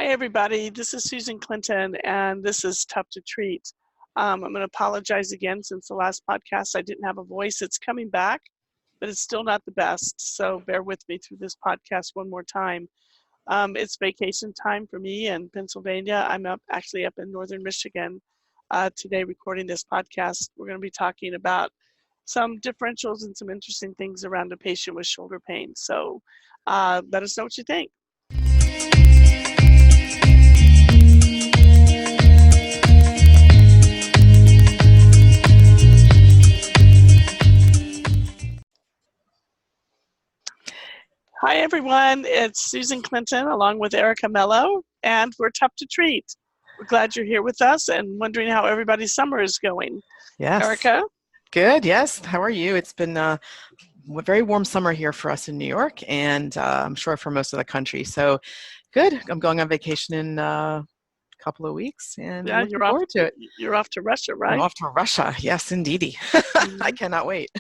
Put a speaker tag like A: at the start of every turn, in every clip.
A: Hi, everybody. This is Susan Clinton, and this is Tough to Treat. I'm going to apologize again since the last podcast. I didn't have a voice. It's coming back, but it's still not the best. So bear with me through this podcast one more time. It's vacation time for me in Pennsylvania. I'm actually up in northern Michigan today recording this podcast. We're going to be talking about some differentials and some interesting things around a patient with shoulder pain. So let us know what you think. Hi, everyone. It's Susan Clinton along with Erica Mello, and we're Tough to Treat. We're glad you're here with us and wondering how everybody's summer is going.
B: Yes.
A: Erica?
B: Good, yes. How are you? It's been a very warm summer here for us in New York, and I'm sure for most of the country. So good. I'm going on vacation in a couple of weeks, and
A: Yeah,
B: looking forward to it.
A: You're off to Russia, right?
B: I'm off to Russia. Yes, indeedy. I cannot wait.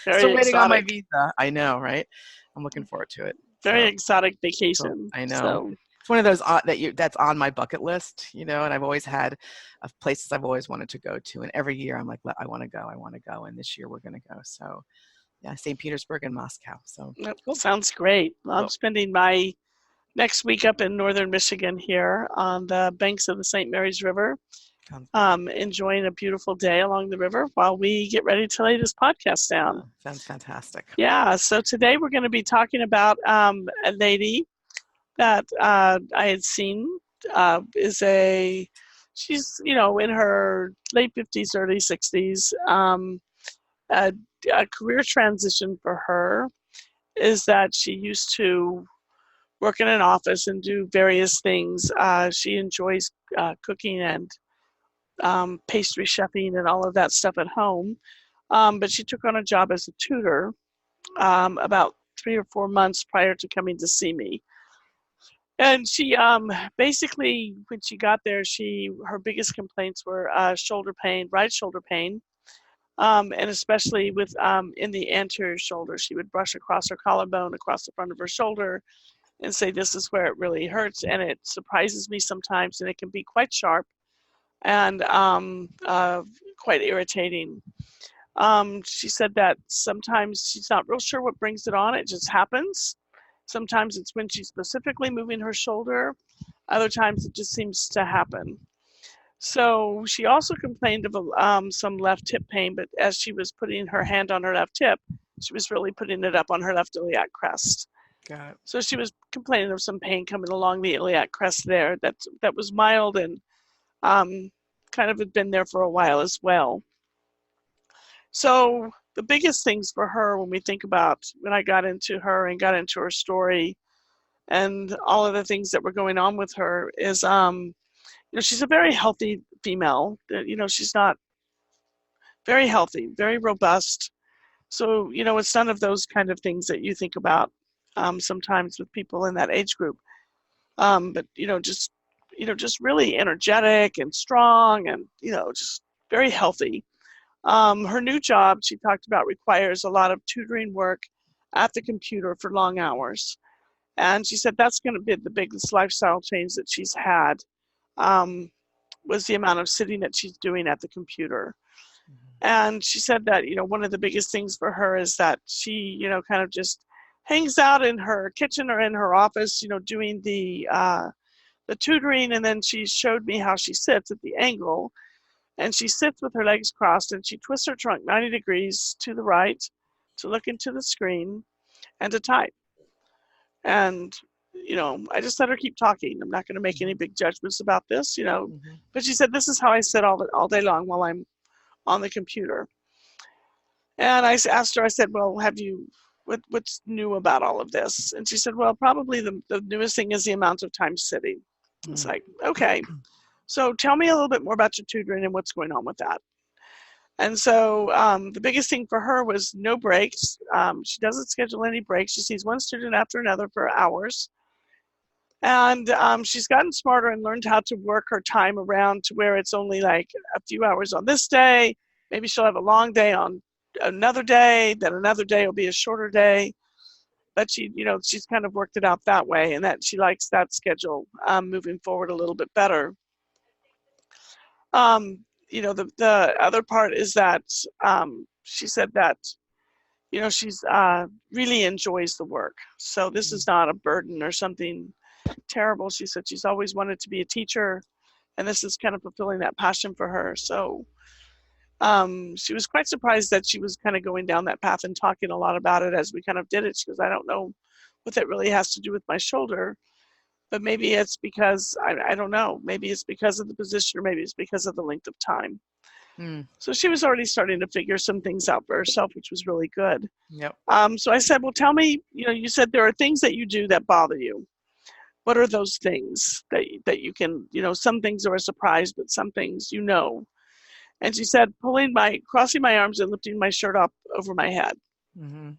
A: Very
B: Still waiting on my
A: exotic.
B: visa. I know, right? I'm looking forward to it.
A: Very exotic vacation.
B: I know.
A: So,
B: it's one of those that's on my bucket list, and I've always had places I've always wanted to go to, and every year I'm like, I want to go, and this year we're going to go. So, yeah, St. Petersburg and Moscow. So
A: that sounds great. I'm spending my next week up in northern Michigan here on the banks of the St. Mary's River, enjoying a beautiful day along the river while we get ready to lay this podcast down.
B: Sounds fantastic.
A: Yeah, so today we're going to be talking about a lady that I had seen. She's in her late 50s, early 60s. A career transition for her is that she used to work in an office and do various things. She enjoys cooking and pastry chefing and all of that stuff at home. But she took on a job as a tutor about 3 or 4 months prior to coming to see me. And she basically, when she got there, her biggest complaints were shoulder pain, right shoulder pain, and especially with in the anterior shoulder. She would brush across her collarbone, across the front of her shoulder, and say, this is where it really hurts. And it surprises me sometimes, and it can be quite sharp and quite irritating. She said that sometimes she's not real sure what brings it on. It just happens. Sometimes it's when she's specifically moving her shoulder. Other times it just seems to happen. So she also complained of some left hip pain, but as she was putting her hand on her left hip, she was really putting it up on her left iliac crest.
B: Got it.
A: So she was complaining of some pain coming along the iliac crest there that was mild and kind of had been there for a while as well. So the biggest things for her when we think about when I got into her and got into her story and all of the things that were going on with her is, she's a very healthy female. She's not very healthy, very robust. So, it's none of those kind of things that you think about sometimes with people in that age group. But, just really energetic and strong and, just very healthy. Her new job, she talked about, requires a lot of tutoring work at the computer for long hours. And she said that's going to be the biggest lifestyle change that she's had, was the amount of sitting that she's doing at the computer. Mm-hmm. And she said that, one of the biggest things for her is that she, kind of just hangs out in her kitchen or in her office, doing the tutoring. And then she showed me how she sits at the angle. And she sits with her legs crossed and she twists her trunk 90 degrees to the right to look into the screen and to type. And, I just let her keep talking. I'm not going to make any big judgments about this,
B: Mm-hmm.
A: But she said, this is how I sit all day long while I'm on the computer. And I asked her, I said, well, what's new about all of this? And she said, well, probably the newest thing is the amount of time sitting. Mm-hmm. It's like, okay. So tell me a little bit more about your tutoring and what's going on with that. And so the biggest thing for her was no breaks. She doesn't schedule any breaks. She sees one student after another for hours. And she's gotten smarter and learned how to work her time around to where it's only like a few hours on this day. Maybe she'll have a long day on another day. Then another day will be a shorter day. that she's kind of worked it out that way, and that she likes that schedule moving forward a little bit better. The other part is that she said that she's really enjoys the work. So this is not a burden or something terrible. She said she's always wanted to be a teacher, and this is kind of fulfilling that passion for her. So she was quite surprised that she was kind of going down that path and talking a lot about it as we kind of did it. She goes, I don't know what that really has to do with my shoulder, but maybe it's because, I don't know, maybe it's because of the position, or maybe it's because of the length of time. So she was already starting to figure some things out for herself, which was really good.
B: Yep.
A: So I said, well, tell me, you said there are things that you do that bother you. What are those things that you can, some things are a surprise, but some things, And she said, crossing my arms and lifting my shirt up over my head.
B: Mm-hmm.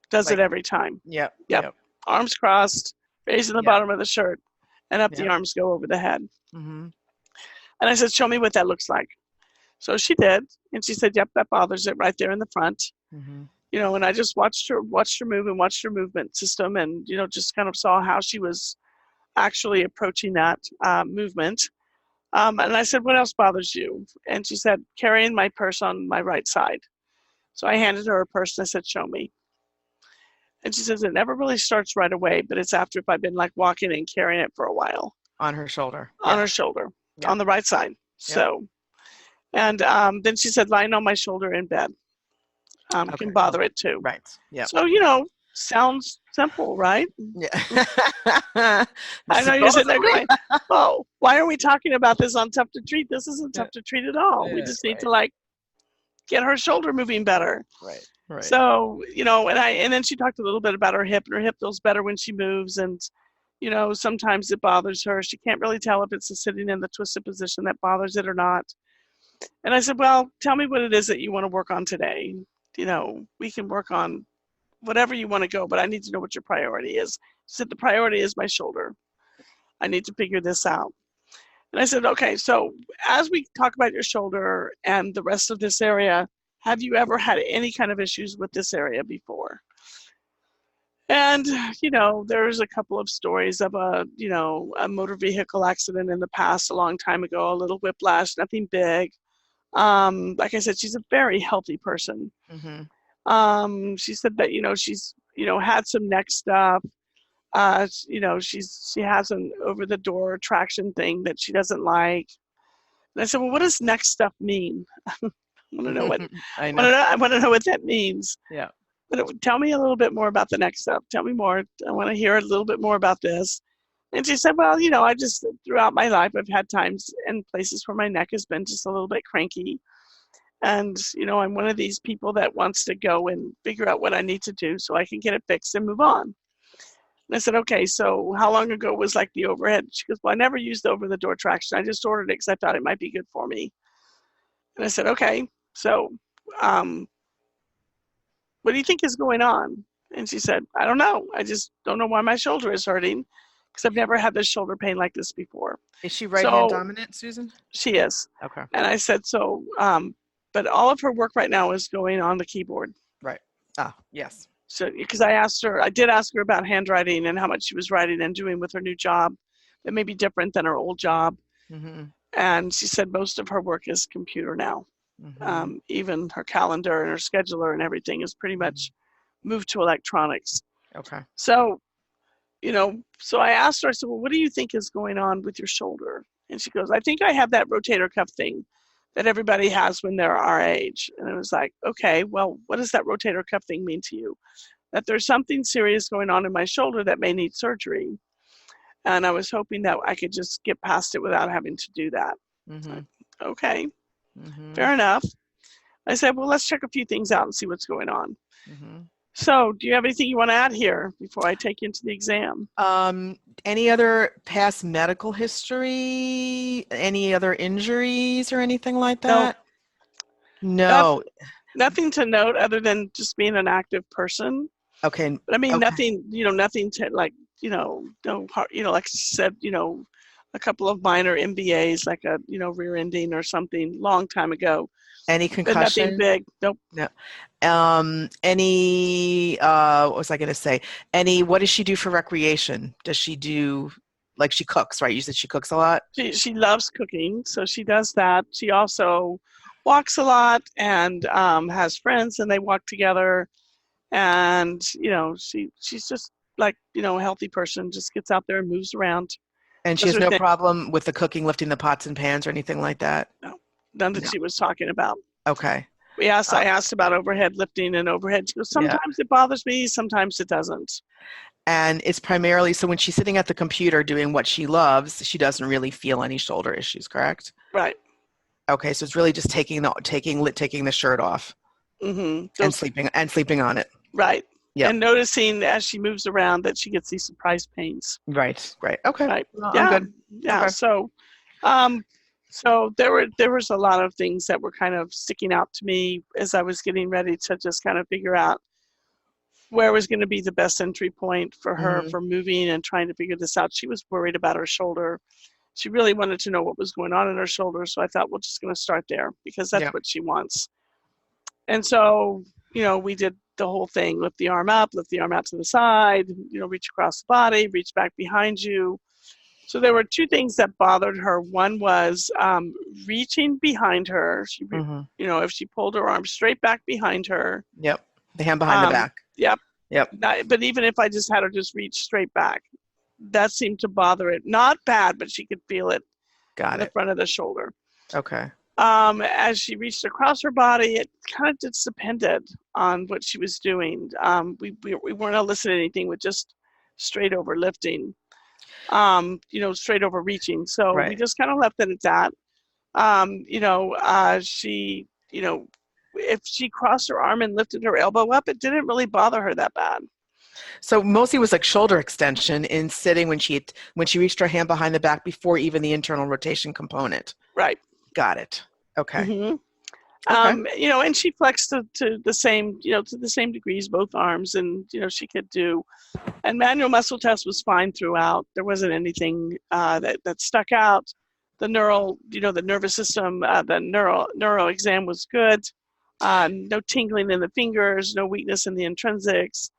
A: Does it every time.
B: Yep.
A: Arms crossed, raising the bottom of the shirt, and up the arms go over the head.
B: Mm-hmm.
A: And I said, show me what that looks like. So she did, and she said, yep, that bothers it right there in the front.
B: Mm-hmm.
A: And I just watched her move and watched her movement system, and just kind of saw how she was actually approaching that movement. And I said, what else bothers you? And she said, carrying my purse on my right side. So I handed her a purse and I said, show me. And she says, it never really starts right away, but it's after if I've been like walking and carrying it for a while.
B: On her shoulder.
A: On her shoulder, on the right side. So, and then she said, lying on my shoulder in bed can bother it too.
B: Right. Yeah.
A: So, sounds simple, right?
B: Yeah.
A: I know you're sitting there going, oh, why are we talking about this on Tough to Treat? This isn't tough to treat at all. We just need to get her shoulder moving better.
B: Right.
A: So, and then she talked a little bit about her hip, and her hip feels better when she moves. And, sometimes it bothers her. She can't really tell if it's the sitting in the twisted position that bothers it or not. And I said, well, tell me what it is that you want to work on today. We can work on whatever you want to go, but I need to know what your priority is. She said, the priority is my shoulder. I need to figure this out. And I said, okay, so as we talk about your shoulder and the rest of this area, have you ever had any kind of issues with this area before? And, there's a couple of stories of a motor vehicle accident in the past, a long time ago, a little whiplash, nothing big. Like I said, she's a very healthy person.
B: Mm-hmm.
A: She said that, she's, had some neck stuff. She has an over-the-door traction thing that she doesn't like. And I said, well, what does neck stuff mean? I want to know what I want to know what that means.
B: Yeah.
A: But tell me a little bit more about the neck stuff. Tell me more. I want to hear a little bit more about this. And she said, well, I just, throughout my life, I've had times and places where my neck has been just a little bit cranky. And, I'm one of these people that wants to go and figure out what I need to do so I can get it fixed and move on. And I said, okay, so how long ago was the overhead? She goes, well, I never used the over-the-door traction. I just ordered it because I thought it might be good for me. And I said, okay, so what do you think is going on? And she said, I don't know. I just don't know why my shoulder is hurting because I've never had this shoulder pain like this before.
B: Is she right-hand dominant, Susan?
A: She is.
B: Okay.
A: And I said, so, but all of her work right now is going on the keyboard.
B: Right. Ah, yes.
A: So, because I did ask her about handwriting and how much she was writing and doing with her new job that may be different than her old job.
B: Mm-hmm.
A: And she said most of her work is computer now. Mm-hmm. Even her calendar and her scheduler and everything is pretty much moved to electronics.
B: Okay.
A: So, so I asked her, I said, well, what do you think is going on with your shoulder? And she goes, I think I have that rotator cuff thing that everybody has when they're our age. And I was like, okay, well, what does that rotator cuff thing mean to you? That there's something serious going on in my shoulder that may need surgery. And I was hoping that I could just get past it without having to do that.
B: Mm-hmm.
A: Okay, fair enough. I said, well, let's check a few things out and see what's going on.
B: Mm-hmm.
A: So do you have anything you want to add here before I take you into the exam?
B: Any other past medical history? Any other injuries or anything like that? No.
A: Nothing to note other than just being an active person.
B: Okay.
A: But I mean, nothing, nothing to no heart, like I said, a couple of minor MBAs, like a rear ending or something, long time ago,
B: Any
A: but nothing
B: concussion?
A: big. Nope.
B: No. Any, what was I going to say? What does she do for recreation? Does she do, like she cooks, right? You said she cooks a lot?
A: She loves cooking, so she does that. She also walks a lot and has friends, and they walk together. And she's just like a healthy person, just gets out there and moves around,
B: And she
A: does
B: has
A: her
B: no
A: thing.
B: problem with the cooking, lifting the pots and pans or anything like that?
A: No, none that
B: No.
A: she was talking about.
B: Okay.
A: I
B: Uh,
A: asked about overhead lifting and overhead. She goes,
B: yeah.
A: sometimes it bothers me, sometimes it doesn't.
B: And it's primarily, so when she's sitting at the computer doing what she loves, she doesn't really feel any shoulder issues, correct?
A: Right.
B: Okay, so it's really just taking the shirt off and
A: Those.
B: sleeping on it.
A: Right.
B: Yep.
A: And noticing as she moves around that she gets these surprise pains.
B: Right. Right. Okay.
A: Right.
B: Well, I'm
A: Yeah.
B: good.
A: Yeah.
B: Okay.
A: Um, so there was a lot of things that were kind of sticking out to me as I was getting ready to just kind of figure out where was going to be the best entry point for her
B: Hmm.
A: for moving and trying to figure this out. She was worried about her shoulder. She really wanted to know what was going on in her shoulder. So I thought we're just going to start there because that's
B: Yeah.
A: what she wants. And so, we did the whole thing: lift the arm up, lift the arm out to the side, reach across the body, reach back behind you. So there were two things that bothered her. One was reaching behind her.
B: Hmm.
A: If she pulled her arm straight back behind her.
B: Yep. The hand behind the
A: Um,
B: back.
A: yep.
B: Yep.
A: But even if I just had her just reach straight back, that seemed to bother it. Not bad, but she could feel it in
B: Got
A: the
B: it.
A: front of the shoulder.
B: Okay.
A: As she reached across her body, it kind of just depended on what she was doing. We weren't eliciting anything with just straight over lifting, straight over reaching. So we
B: Right.
A: just kind of left it at that. She, if she crossed her arm and lifted her elbow up, it didn't really bother her that bad.
B: So mostly it was like shoulder extension in sitting when she reached her hand behind the back before even the internal rotation component.
A: Right.
B: Got it. Okay.
A: hmm
B: Okay.
A: And she flexed to the same, to the same degrees, both arms, and she could do. And manual muscle test was fine throughout. There wasn't anything that stuck out. The nervous system, the neuro exam was good. No tingling in the fingers, no weakness in the intrinsics.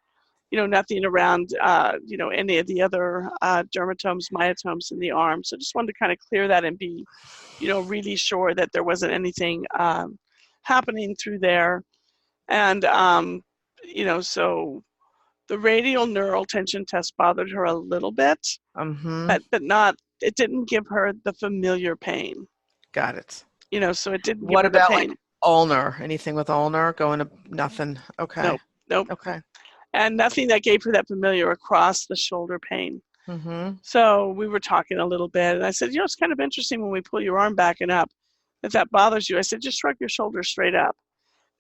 A: Nothing around, any of the other dermatomes, myotomes in the arm. So just wanted to kind of clear that and be, really sure that there wasn't anything happening through there. And, so the radial neural tension test bothered her a little bit,
B: Mm-hmm.
A: but not, it didn't give her the familiar pain,
B: Got it.
A: so it didn't give
B: What
A: her the
B: about like
A: pain.
B: ulnar? Anything with ulnar? Going to nothing. Okay.
A: Nope, nope.
B: Okay.
A: And nothing that gave her that familiar across the shoulder pain.
B: Mm-hmm.
A: So we were talking a little bit, and I said, it's kind of interesting when we pull your arm back and up, if that bothers you. I said, just shrug your shoulders straight up.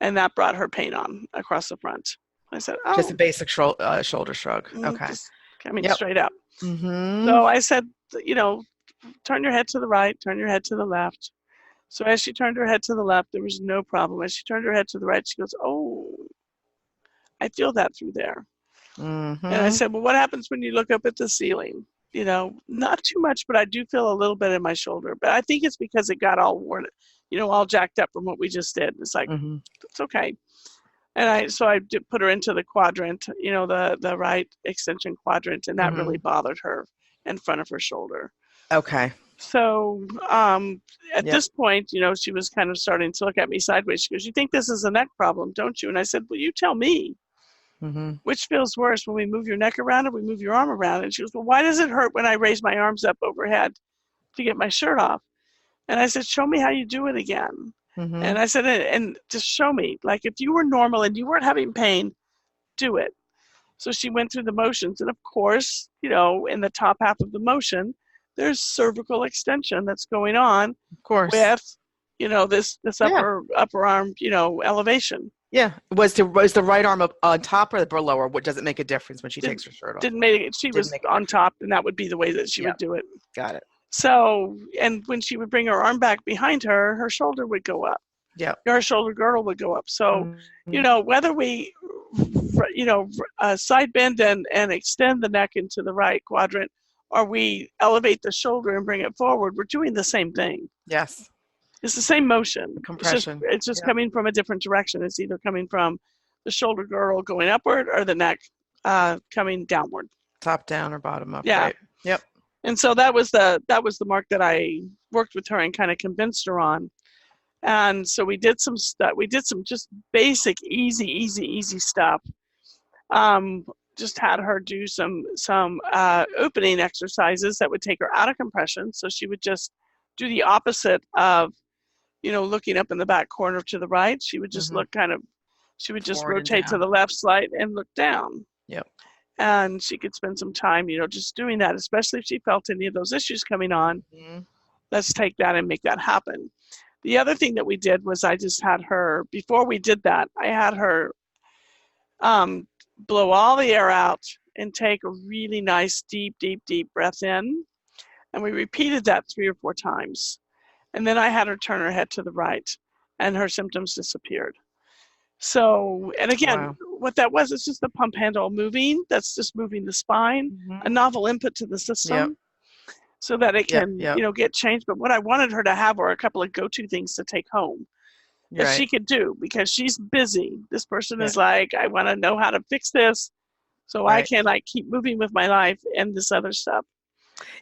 A: And that brought her pain on across the front. I said,
B: Just a
A: oh,
B: basic shoulder shrug. Okay.
A: just coming
B: Yep.
A: straight up.
B: Mm-hmm.
A: So I said, turn your head to the right, turn your head to the left. So as she turned her head to the left, there was no problem. As she turned her head to the right, she goes, oh, I feel that through there. And I
B: Mm-hmm.
A: said, well, what happens when you look up at the ceiling? Not too much, but I do feel a little bit in my shoulder. But I think it's because it got all worn, all jacked up from what we just did. It's like,
B: Mm-hmm.
A: it's okay. And I did put her into the quadrant, the right extension quadrant, and that
B: Mm-hmm.
A: really bothered her in front of her shoulder.
B: Okay.
A: So at
B: Yep.
A: this point, she was kind of starting to look at me sideways. She goes, you think this is a neck problem, don't you? And I said, well, you tell me.
B: Mm-hmm.
A: Which feels worse, when we move your neck around or we move your arm around? And she goes, well, why does it hurt when I raise my arms up overhead to get my shirt off? And I said, show me how you do it again.
B: Mm-hmm.
A: And I said, and just show me. Like, if you were normal and you weren't having pain, do it. So she went through the motions. And of course, in the top half of the motion, there's cervical extension that's going on
B: Of course.
A: with, this
B: Yeah.
A: upper arm, elevation.
B: Yeah. Was the right arm up on top or below, or what does it make a difference when she
A: Didn't
B: takes her shirt off?
A: didn't make it. She
B: Didn't
A: was
B: make a
A: on
B: difference.
A: top, and that would be the way that she
B: Yeah.
A: would do it.
B: Got it.
A: So, and when she would bring her arm back behind her, her shoulder would go up.
B: Yeah.
A: Her shoulder girdle would go up. So,
B: Mm-hmm.
A: whether we, side bend and extend the neck into the right quadrant, or we elevate the shoulder and bring it forward, we're doing the same thing.
B: Yes.
A: It's the same
B: The
A: motion.
B: compression.
A: It's just
B: Yep.
A: coming from a different direction. It's either coming from the shoulder girdle going upward or the neck coming downward.
B: Top down or bottom up,
A: Yeah.
B: right? Yep.
A: And so that was the mark that I worked with her and kind of convinced her on. And so we did some stuff. We did some just basic, easy stuff. Just had her do some opening exercises that would take her out of compression. So she would just do the opposite of, looking up in the back corner to the right. She would just look she would just
B: Forward and
A: rotate to
B: down.
A: the left side and look down.
B: Yep.
A: And she could spend some time, just doing that, especially if she felt any of those issues coming on.
B: Mhm.
A: Let's take that and make that happen. The other thing that we did was I just had her, before we did that, I had her blow all the air out and take a really nice, deep breath in. And we repeated that 3 or 4 times. And then I had her turn her head to the right and her symptoms disappeared. So, and again,
B: Wow.
A: what that was, it's just the pump handle moving. That's just moving the spine,
B: Mhm.
A: a novel input to the system.
B: Yep.
A: So that it
B: Yep.
A: can,
B: Yep.
A: get changed. But what I wanted her to have were a couple of go-to things to take home that she
B: Right.
A: could do because she's busy. This person
B: Yeah.
A: is like, I want to know how to fix this so I
B: Right.
A: can keep moving with my life and this other stuff.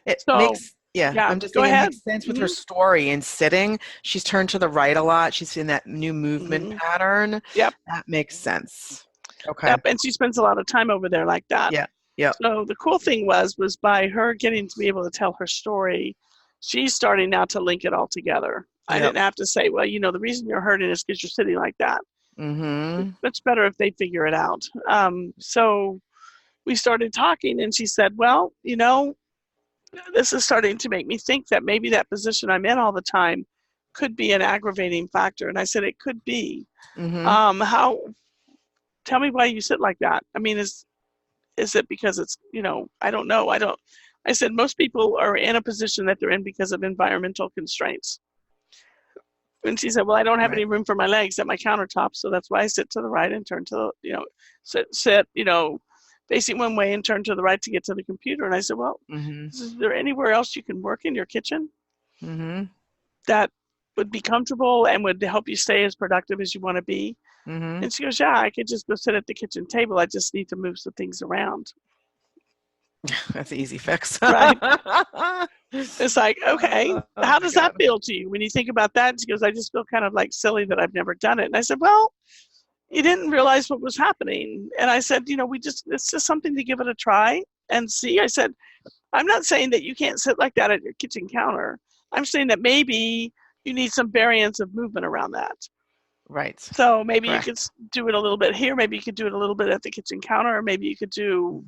B: It
A: So,
B: makes, yeah,
A: yeah,
B: I'm just
A: go
B: saying it
A: ahead.
B: makes sense with her story and sitting. She's turned to the right a lot. She's in that new movement pattern.
A: Yep.
B: That makes sense. Okay.
A: Yep. And she spends a lot of time over there like that.
B: Yeah. Yep.
A: So the cool thing was by her getting to be able to tell her story, she's starting now to link it all together. I
B: Yep.
A: didn't have to say, well, the reason you're hurting is because you're sitting like that.
B: Mm-hmm.
A: Much better if they figure it out. So we started talking and she said, well, this is starting to make me think that maybe that position I'm in all the time could be an aggravating factor. And I said, it could be.
B: Mm-hmm.
A: Tell me why you sit like that. I mean, is it because it's, I don't know. I said, most people are in a position that they're in because of environmental constraints. And she said, well, I don't have any room for my legs at my countertop. So that's why I sit to the right and turn to the, sit, facing one way and turn to the right to get to the computer. And I said, well, is there anywhere else you can work in your kitchen that would be comfortable and would help you stay as productive as you want to be? And she goes, yeah, I could just go sit at the kitchen table. I just need to move some things around.
B: That's an easy fix.
A: Right. It's like, okay, how does that
B: God.
A: feel to you when you think about that? And she goes, I just feel kind of like silly that I've never done it. And I said, well, you didn't realize what was happening. And I said, it's just something to give it a try and see. I said, I'm not saying that you can't sit like that at your kitchen counter. I'm saying that maybe you need some variance of movement around that.
B: Right.
A: So maybe
B: Correct.
A: you could do it a little bit here. Maybe you could do it a little bit at the kitchen counter, or maybe you could do,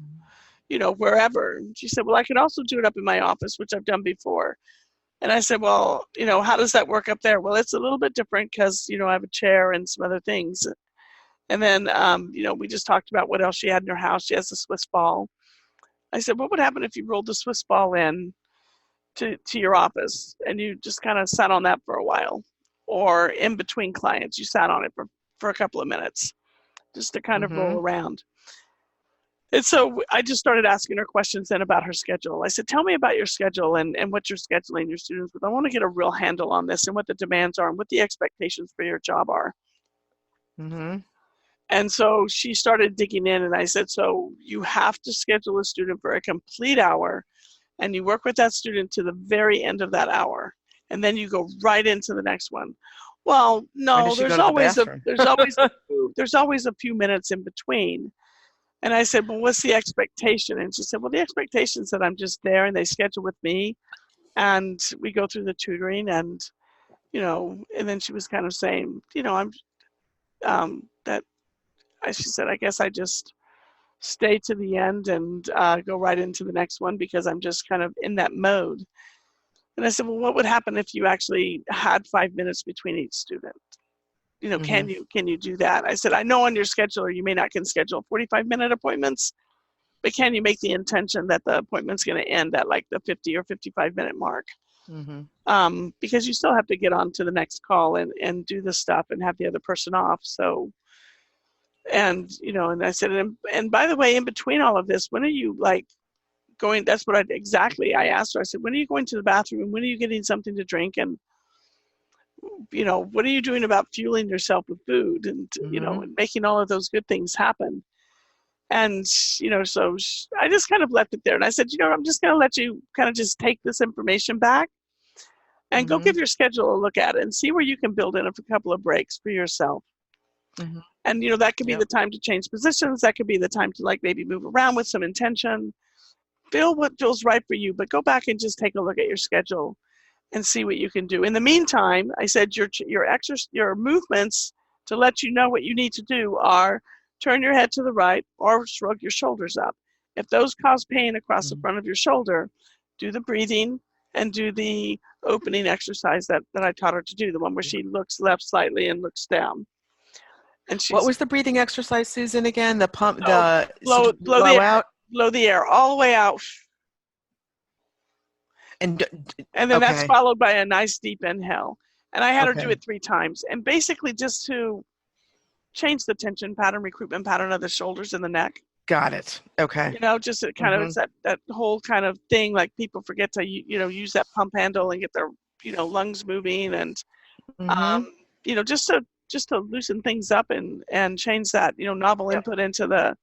A: wherever. And she said, well, I could also do it up in my office, which I've done before. And I said, well, how does that work up there? Well, it's a little bit different because, I have a chair and some other things. And then, we just talked about what else she had in her house. She has a Swiss ball. I said, what would happen if you rolled the Swiss ball in to your office and you just kind of sat on that for a while? Or in between clients, you sat on it for a couple of minutes just to kind of roll around. And so I just started asking her questions then about her schedule. I said, tell me about your schedule and what you're scheduling your students with. I want to get a real handle on this and what the demands are and what the expectations for your job are. And so she started digging in and I said, so you have to schedule a student for a complete hour and you work with that student to the very end of that hour. And then you go right into the next one. Well, no, there's always a few minutes in between. And I said, well, what's the expectation? And she said, well, the expectation is that I'm just there and they schedule with me and we go through the tutoring and, and then she was kind of saying, she said, I guess I just stay to the end and go right into the next one because I'm just kind of in that mode. And I said, well, what would happen if you actually had 5 minutes between each student? Can you do that? I said, I know on your scheduler you may not can schedule 45-minute appointments, but can you make the intention that the appointment's going to end at like the 50 or 55-minute mark? Because you still have to get on to the next call and do the stuff and have the other person off. So, and I said, and by the way, in between all of this, when are you like going, that's what I asked her. I said, when are you going to the bathroom and when are you getting something to drink? And, what are you doing about fueling yourself with food and,
B: Mm-hmm.
A: and making all of those good things happen? And, so I just kind of left it there. And I said, I'm just going to let you kind of just take this information back and go
B: Mm-hmm.
A: give your schedule a look at it and see where you can build in a couple of breaks for yourself.
B: Mm-hmm.
A: And, that could be
B: Yep.
A: the time to change positions. That could be the time to like maybe move around with some intention. Feel what feels right for you, but go back and just take a look at your schedule and see what you can do. In the meantime, I said your movements to let you know what you need to do are turn your head to the right or shrug your shoulders up. If those cause pain across the
B: Mm-hmm.
A: front of your shoulder, do the breathing and do the opening exercise that I taught her to do, the one where she looks left slightly and looks down. And
B: What
A: she's
B: was the breathing exercise, Susan, again? The pump,
A: so
B: so just
A: blow the
B: blow
A: air,
B: out
A: blow the air all the way out.
B: and
A: And then that's
B: okay,
A: followed by a nice deep inhale. And I had her do
B: okay,
A: it 3 times. And basically just to change the tension pattern, recruitment pattern of the shoulders and the neck.
B: got it. Okay.
A: Just it kind of,
B: Mm-hmm.
A: it's that whole kind of thing, like people forget to, use that pump handle and get their, lungs moving and,
B: Mm-hmm.
A: just to loosen things up and change that, novel
B: Yep.
A: input into the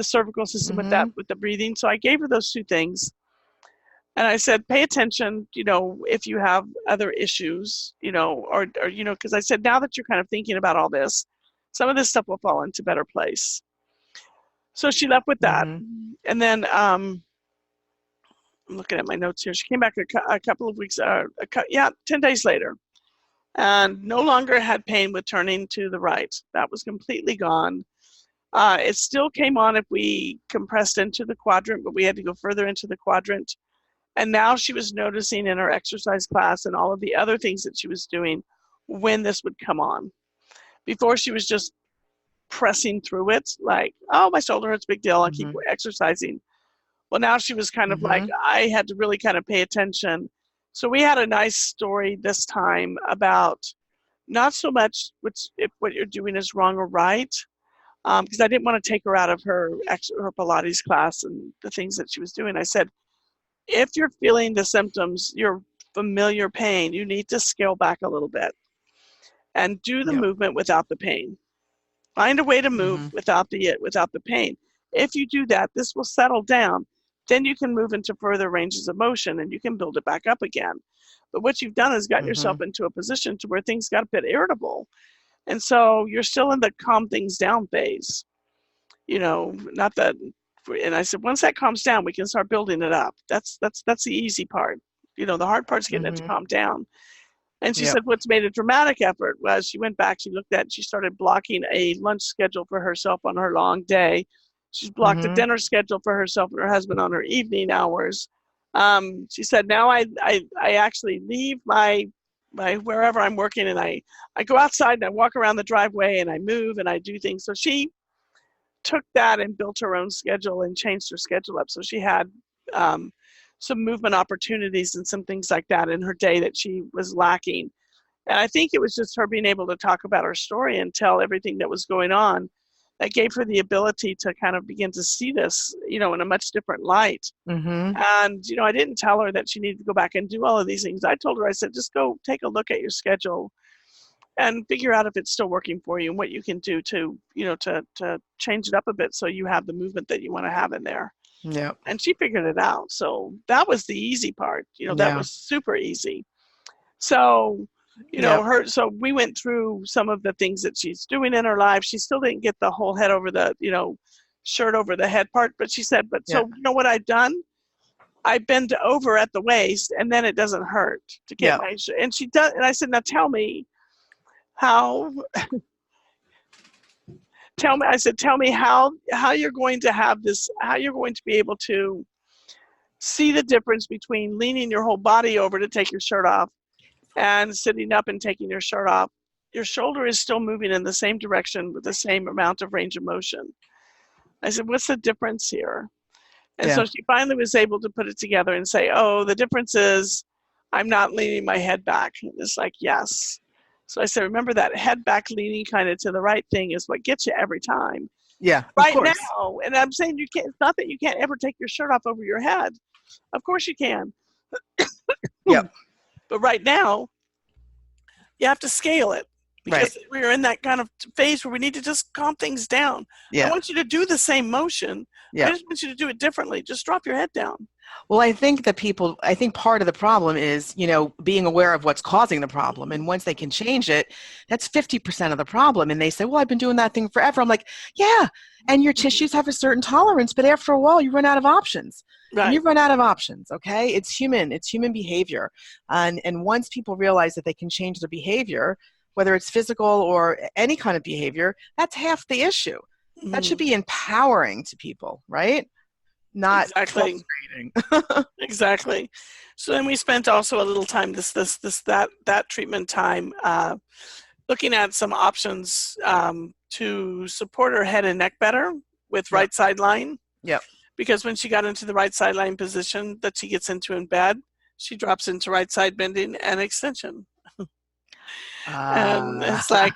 A: cervical system with
B: Mm-hmm.
A: the breathing. So I gave her those 2 things. And I said, pay attention, if you have other issues, because I said, now that you're kind of thinking about all this, some of this stuff will fall into better place. So she left with that.
B: Mm-hmm.
A: And then I'm looking at my notes here. She came back a couple of weeks, 10 days later, and no longer had pain with turning to the right. That was completely gone. It still came on if we compressed into the quadrant, but we had to go further into the quadrant. And now she was noticing in her exercise class and all of the other things that she was doing when this would come on. Before she was just pressing through it, like, oh, my shoulder hurts, big deal, I'll keep
B: Mm-hmm.
A: exercising. Well, now she was kind of like,
B: Mm-hmm.
A: I had to really kind of pay attention. So we had a nice story this time about not so much if what you're doing is wrong or right, because I didn't want to take her out of her Pilates class and the things that she was doing. I said, if you're feeling the symptoms, your familiar pain, you need to scale back a little bit and do the
B: Yep.
A: movement without the pain. Find a way to move
B: Mm-hmm.
A: without the pain. If you do that, this will settle down. Then you can move into further ranges of motion and you can build it back up again. But what you've done is gotten
B: Mm-hmm.
A: yourself into a position to where things got a bit irritable. And so you're still in the calm things down phase. Not that, and I said, once that calms down, we can start building it up. That's the easy part. The hard part's getting it to
B: Mm-hmm.
A: calm down. And she
B: Yep.
A: said what's made a dramatic effort was she went back, she looked at, she started blocking a lunch schedule for herself on her long day. She's blocked a
B: Mm-hmm.
A: dinner schedule for herself and her husband on her evening hours. She said, now I actually leave my wherever I'm working and I go outside and I walk around the driveway and I move and I do things. So she took that and built her own schedule and changed her schedule up. So she had um, some movement opportunities and some things like that in her day that she was lacking. And I think it was just her being able to talk about her story and tell everything that was going on that gave her the ability to kind of begin to see this, in a much different light.
B: Mm-hmm.
A: And, I didn't tell her that she needed to go back and do all of these things. I told her, I said, just go take a look at your schedule and figure out if it's still working for you and what you can do to, to change it up a bit so you have the movement that you want to have in there.
B: Yep.
A: And she figured it out. So that was the easy part. That
B: Yeah.
A: was super easy. So,
B: Yep.
A: so we went through some of the things that she's doing in her life. She still didn't get the whole head over the, shirt over the head part, but she said, but
B: Yeah.
A: so you know what I've done? I bend over at the waist and then it doesn't hurt to get
B: Yeah.
A: my, and she does. And I said, now tell me how, tell me how you're going to have this, how you're going to be able to see the difference between leaning your whole body over to take your shirt off and sitting up and taking your shirt off. Your shoulder is still moving in the same direction with the same amount of range of motion. I said, what's the difference here? And
B: Yeah.
A: so she finally was able to put it together and say, oh, the difference is I'm not leaning my head back. And it's like, yes. So I said, remember that head back leaning kind of to the right thing is what gets you every time.
B: Yeah, of
A: right
B: course.
A: now. And I'm saying you can't. It's not that you can't ever take your shirt off over your head. Of course you can.
B: Yep.
A: But right now, you have to scale it
B: Right.
A: because we're in that kind of phase where we need to just calm things down. I
B: Yeah.
A: want you to do the same motion. I
B: Yeah.
A: just want you to do it differently. Just drop your head down.
B: Well, I think part of the problem is, being aware of what's causing the problem. And once they can change it, that's 50% of the problem. And they say, well, I've been doing that thing forever. I'm like, yeah. And your tissues have a certain tolerance, but after a while, you run out of options. And you
A: Right.
B: run out of options, okay? It's human behavior. And once people realize that they can change their behavior, whether it's physical or any kind of behavior, that's half the issue. That should
A: Mm-hmm.
B: be empowering to people, right? Not
A: Exactly.
B: frustrating.
A: Exactly. So then we spent also a little time that treatment time looking at some options to support her head and neck better with
B: Yep.
A: right side lying.
B: Yep.
A: Because when she got into the right side lying position that she gets into in bed, she drops into right side bending and extension. And
B: Uh,
A: it's like,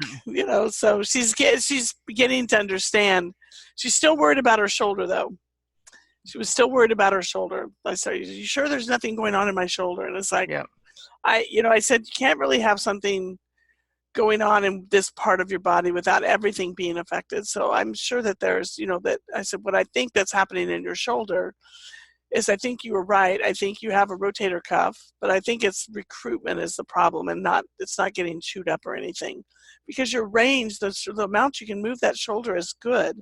A: so she's beginning to understand. She's still worried about her shoulder though. She was still worried about her shoulder. I said, "Are you sure there's nothing going on in my shoulder?" And it's like,
B: yep.
A: I said, you can't really have something going on in this part of your body without everything being affected. So I'm sure that there's, that I said, what I think that's happening in your shoulder is I think you were right. I think you have a rotator cuff, but I think it's recruitment is the problem and it's not getting chewed up or anything because your range, the amount you can move that shoulder is good.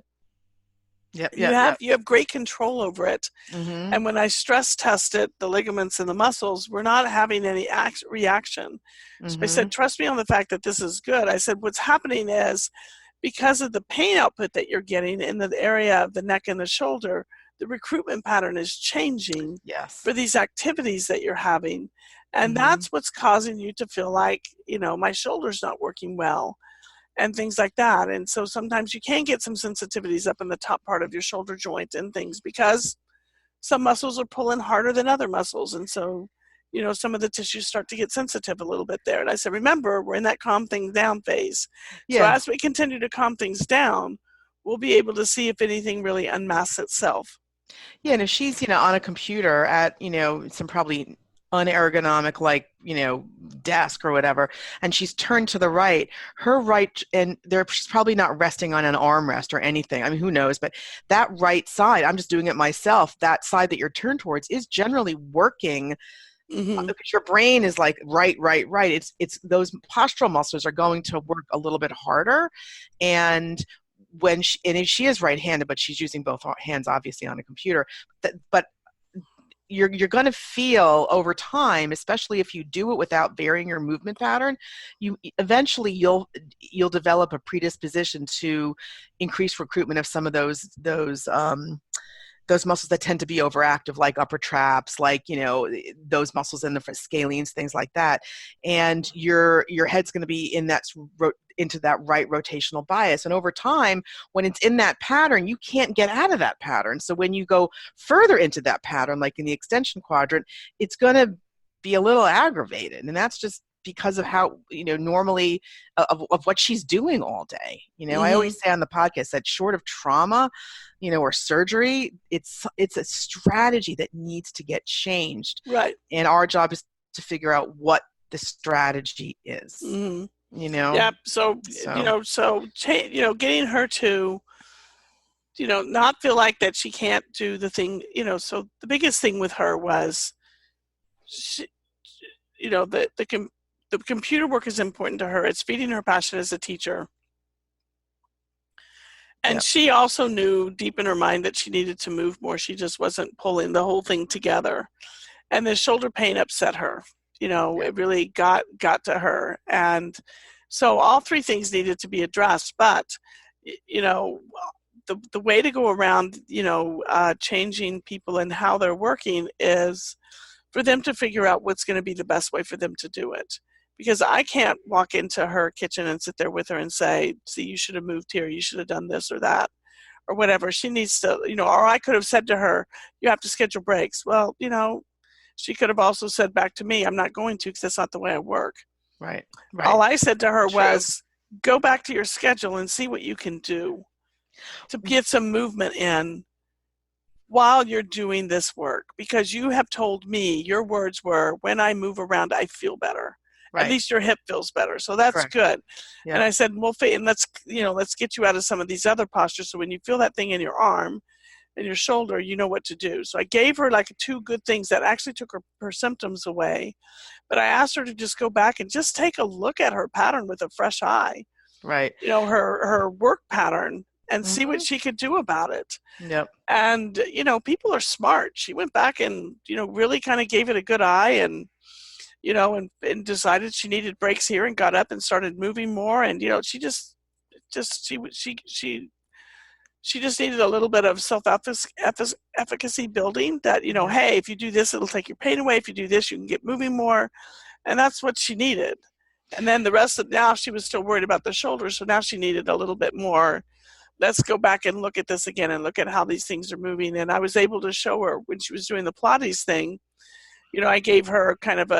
B: Yep.
A: You
B: Yep.
A: have
B: Yep.
A: you have great control over it.
B: Mm-hmm.
A: And when I stress tested the ligaments and the muscles, we're not having any reaction. So I
B: Mm-hmm.
A: said, trust me on the fact that this is good. I said, what's happening is because of the pain output that you're getting in the area of the neck and the shoulder, the recruitment pattern is changing
B: Yes.
A: for these activities that you're having. And
B: Mm-hmm.
A: that's what's causing you to feel like, my shoulder's not working well and things like that. And so sometimes you can get some sensitivities up in the top part of your shoulder joint and things because some muscles are pulling harder than other muscles. And so, some of the tissues start to get sensitive a little bit there. And I said, remember, we're in that calm things down phase. So
B: Yeah.
A: as we continue to calm things down, we'll be able to see if anything really unmasks itself.
B: Yeah. And if she's, on a computer at, some probably unergonomic, like, desk or whatever, and she's turned to the right, her right, and she's probably not resting on an armrest or anything. I mean, who knows? But that right side, I'm just doing it myself, that side that you're turned towards is generally working
A: Mm-hmm.
B: because your brain is like right, right, right. It's those postural muscles are going to work a little bit harder, and and if she is right-handed, but she's using both hands, obviously, on a computer. But you're going to feel over time, especially if you do it without varying your movement pattern, you eventually you'll develop a predisposition to increase recruitment of some of those muscles that tend to be overactive, like upper traps, like, those muscles in the scalenes, things like that. And your head's going to be into that right rotational bias. And over time, when it's in that pattern, you can't get out of that pattern. So when you go further into that pattern, like in the extension quadrant, it's going to be a little aggravated. And that's just because of how, normally of what she's doing all day. I
A: Mm-hmm.
B: always say on the podcast that short of trauma, or surgery, it's a strategy that needs to get changed.
A: Right.
B: And our job is to figure out what the strategy is,
A: Mm-hmm.
B: you know?
A: Yeah. So,
B: So,
A: getting her to, not feel like that she can't do the thing, so the biggest thing with her was, she, the computer work is important to her. It's feeding her passion as a teacher. And
B: yeah,
A: she also knew deep in her mind that she needed to move more. She just wasn't pulling the whole thing together. And the shoulder pain upset her.
B: yeah,
A: It really got to her. And so all three things needed to be addressed. But, the way to go around, changing people and how they're working is for them to figure out what's going to be the best way for them to do it. Because I can't walk into her kitchen and sit there with her and say, see, you should have moved here, you should have done this or that, or whatever. She needs to, or I could have said to her, you have to schedule breaks. Well, she could have also said back to me, I'm not going to because that's not the way I work.
B: right,
A: All
B: right.
A: I said to her
B: True.
A: was, go back to your schedule and see what you can do. to get some movement in while you're doing this work, because you have told me, your words were, when I move around, I feel better. At
B: Right.
A: least your hip feels better. So that's
B: Correct.
A: good. And
B: Yep.
A: I said, well, and let's get you out of some of these other postures. So when you feel that thing in your arm and your shoulder, you know what to do. So I gave her like 2 good things that actually took her symptoms away. But I asked her to just go back and just take a look at her pattern with a fresh eye,
B: Right.
A: her work pattern, and see what
B: Hmm.
A: she could do about it.
B: Yep.
A: And, people are smart. She went back and, really kind of gave it a good eye, and, and decided she needed breaks here, and got up and started moving more. And, she just needed a little bit of self-efficacy building, that,
B: Yep.
A: hey, if you do this, it'll take your pain away. If you do this, you can get moving more. And that's what she needed. And then the rest of, now she was still worried about the shoulders. So now she needed a little bit more. Let's go back and look at this again and look at how these things are moving. And I was able to show her when she was doing the Pilates thing, I gave her kind of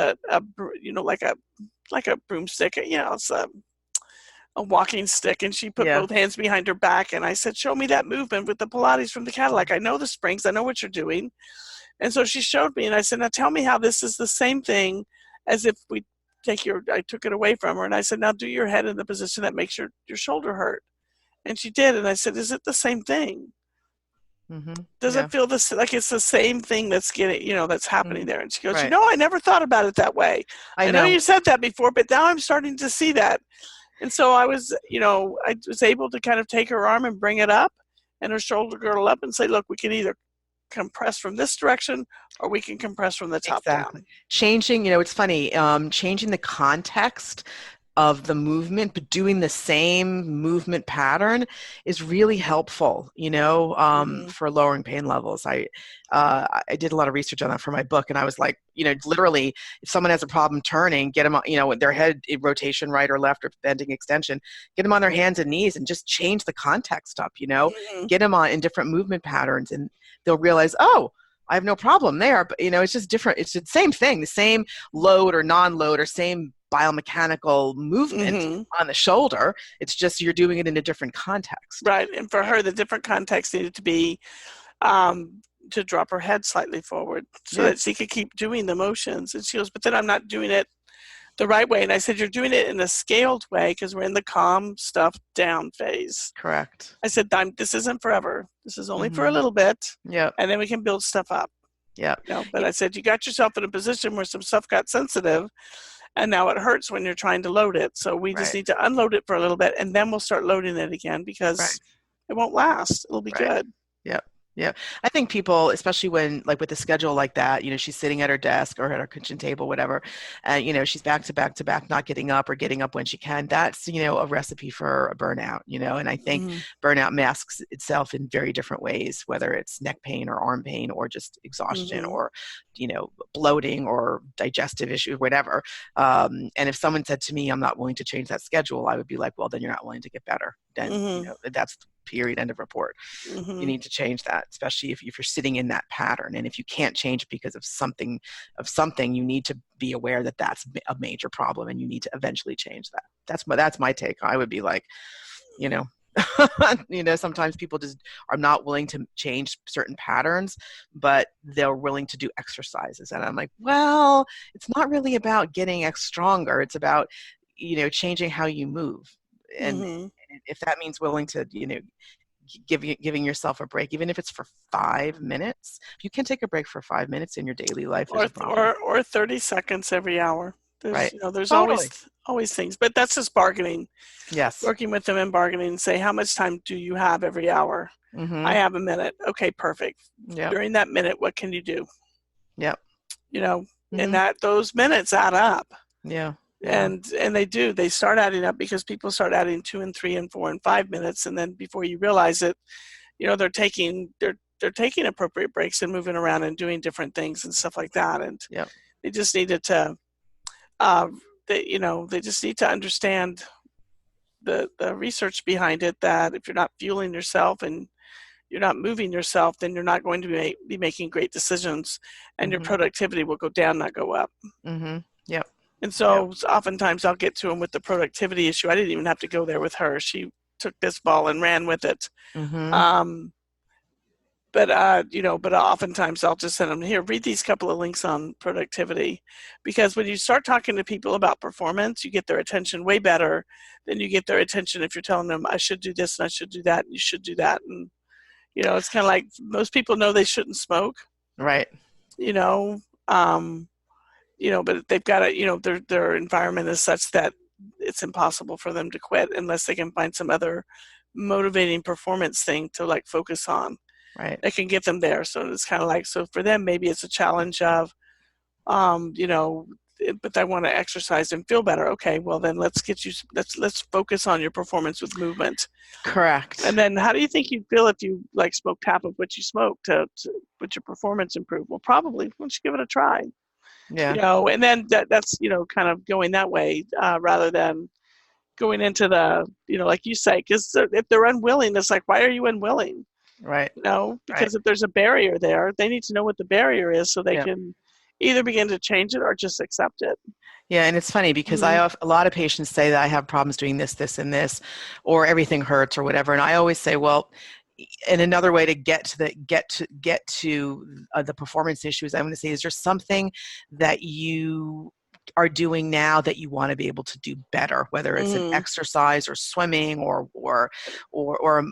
A: like a broomstick, it's a walking stick, and she put
B: Yeah.
A: both hands behind her back. And I said, show me that movement with the Pilates from the Cadillac. I know the springs. I know what you're doing. And so she showed me, and I said, now tell me how this is the same thing as if I took it away from her. And I said, now do your head in the position that makes your shoulder hurt. And she did. And I said, is it the same thing?
B: Hmm.
A: Does
B: Yeah.
A: it feel like it's the same thing that's that's happening
B: Mhm.
A: there? And she goes,
B: Right.
A: I never thought about it that way.
B: I
A: I know
B: know.
A: you said that before, but now I'm starting to see that. And so I was able to kind of take her arm and bring it up and her shoulder girdle up and say, look, we can either compress from this direction or we can compress from the top
B: Exactly.
A: down.
B: Changing, it's funny, changing the context of the movement, but doing the same movement pattern is really helpful,
A: Mm-hmm.
B: for lowering pain levels. I did a lot of research on that for my book, and I was like, literally, if someone has a problem turning, get them, with their head in rotation, right or left, or bending extension, get them on their hands and knees and just change the context up,
A: Mm-hmm.
B: get them on in different movement patterns, and they'll realize, oh, I have no problem there, but it's just different. It's the same thing, the same load or non-load or same biomechanical movement
A: Mm-hmm.
B: on the shoulder. It's just you're doing it in a different context.
A: Right. And for her, the different context needed to be um, to drop her head slightly forward so
B: Yeah,
A: that she could keep doing the motions. And she goes, but then I'm not doing it the right way. And I said, you're doing it in a scaled way because we're in the calm stuff down phase.
B: correct.
A: I said, this isn't forever. This is only for a
B: Mm-hmm.
A: little bit.
B: Yep.
A: And then we can build stuff up.
B: Yep.
A: But I said, you got yourself in a position where some stuff got sensitive, and now it hurts when you're trying to load it. So we just
B: Right.
A: need to unload it for a little bit, and then we'll start loading it again, because
B: Right.
A: it won't last. It'll be
B: Right.
A: good.
B: Yep. Yeah. I think people, especially when, like with a schedule like that, she's sitting at her desk or at her kitchen table, whatever, and, she's back to back to back, not getting up or getting up when she can. That's, a recipe for a burnout, and I think
A: Mm-hmm.
B: burnout masks itself in very different ways, whether it's neck pain or arm pain or just exhaustion
A: Mm-hmm.
B: or, bloating or digestive issue, whatever. And if someone said to me, I'm not willing to change that schedule, I would be like, well, then you're not willing to get better. Then,
A: Mm-hmm.
B: that's period, end of report.
A: Mm-hmm.
B: You need to change that, especially if you're sitting in that pattern. And if you can't change it because of something, you need to be aware that that's a major problem, and you need to eventually change that. That's my take. I would be like, sometimes people just are not willing to change certain patterns, but they're willing to do exercises. And I'm like, well, it's not really about getting stronger. It's about, changing how you move. And
A: Mm-hmm.
B: if that means willing to, giving yourself a break, even if it's for 5 minutes. If you can take a break for 5 minutes in your daily life, there's a problem.
A: Or 30 seconds every hour. There's
B: Right.
A: There's
B: Totally.
A: always things, but that's just bargaining.
B: Yes.
A: Working with them and bargaining, and say, how much time do you have every hour?
B: Mm-hmm.
A: I have a minute. Okay, perfect.
B: Yep.
A: During that minute, what can you do?
B: Yep.
A: And
B: Mhm.
A: that those minutes add up.
B: Yeah. Yeah.
A: And they do. They start adding up because people start adding 2 and 3 and 4 and 5 minutes, and then before you realize it, they're taking appropriate breaks and moving around and doing different things and stuff like that. And
B: Yep.
A: they just needed to, they just need to understand the research behind it, that if you're not fueling yourself and you're not moving yourself, then you're not going to be making great decisions, and your
B: Mhm.
A: productivity will go down, not go up.
B: Mm-hmm. Yep.
A: And so oftentimes I'll get to them with the productivity issue. I didn't even have to go there with her. She took this ball and ran with it.
B: Mm-hmm.
A: Um, but oftentimes I'll just send them here, read these couple of links on productivity, because when you start talking to people about performance, you get their attention way better than you get their attention if you're telling them I should do this and I should do that and you should do that. And it's kind of like most people know they shouldn't smoke,
B: Right.
A: you know, um, but they've got to, their environment is such that it's impossible for them to quit unless they can find some other motivating performance thing to like focus on
B: Right.
A: that can get them there. So it's kind of like, so for them, maybe it's a challenge of, but they want to exercise and feel better. Okay, well then let's focus on your performance with movement.
B: Correct.
A: And then how do you think you'd feel if you like smoked half of what you smoked to would your performance improve? Well, probably. Why don't you give it a try?
B: Yeah.
A: And then that's kind of going that way rather than going into the like you say, because if they're unwilling, it's like, why are you unwilling?
B: Right. Right.
A: Because if there's a barrier there, they need to know what the barrier is so they
B: Yeah.
A: can either begin to change it or just accept it.
B: Yeah, and it's funny because
A: Mm-hmm.
B: a lot of patients say that I have problems doing this, this, and this, or everything hurts or whatever, and I always say, well, and another way to get to the performance issues, I'm going to say, is there something that you are doing now that you want to be able to do better, whether it's an
A: Mm-hmm.
B: exercise or swimming or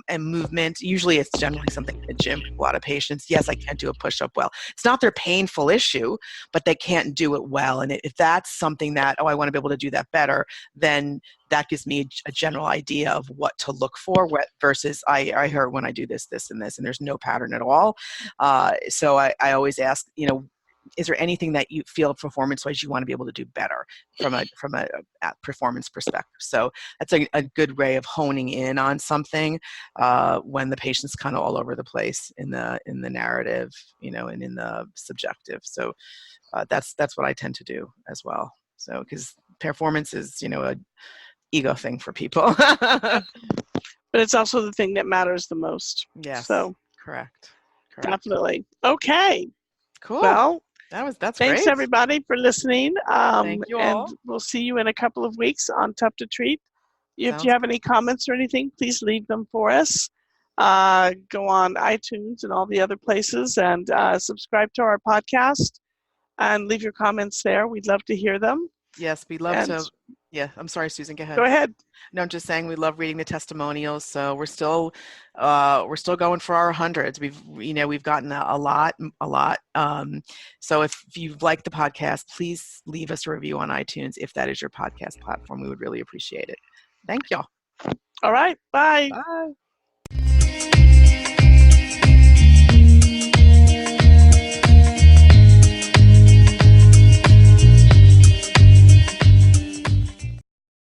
B: a movement. Usually it's generally something in the gym. A lot of patients, yes, I can't do a push-up well. It's not their painful issue, but they can't do it well. And if that's something that, I want to be able to do that better, then that gives me a general idea of what to look for versus I heard when I do this, this, and this, and there's no pattern at all. So I always ask, is there anything that you feel performance-wise you want to be able to do better from a performance perspective? So that's a good way of honing in on something when the patient's kind of all over the place in the narrative, and in the subjective. So that's what I tend to do as well. So because performance is a ego thing for people.
A: But it's also the thing that matters the most.
B: Yes,
A: So
B: correct.
A: definitely. Okay.
B: Cool.
A: Well,
B: That's
A: thanks
B: great.
A: everybody for listening.
B: Thank you
A: And
B: all.
A: we'll see you in a couple of weeks on Tough to Treat. If you
B: Sounds
A: have
B: good.
A: any comments or anything, please leave them for us. Go on iTunes and all the other places and subscribe to our podcast and leave your comments there. We'd love to hear them.
B: Yes, we love
A: And
B: to. Yeah, I'm sorry, Susan. Go
A: go
B: ahead.
A: ahead.
B: No, I'm just saying we love reading the testimonials. So we're still going for our hundreds. We've gotten a lot, a lot. So if you've liked the podcast, please leave us a review on iTunes if that is your podcast platform. We would really appreciate it. Thank y'all.
A: All right. Bye.
B: Bye.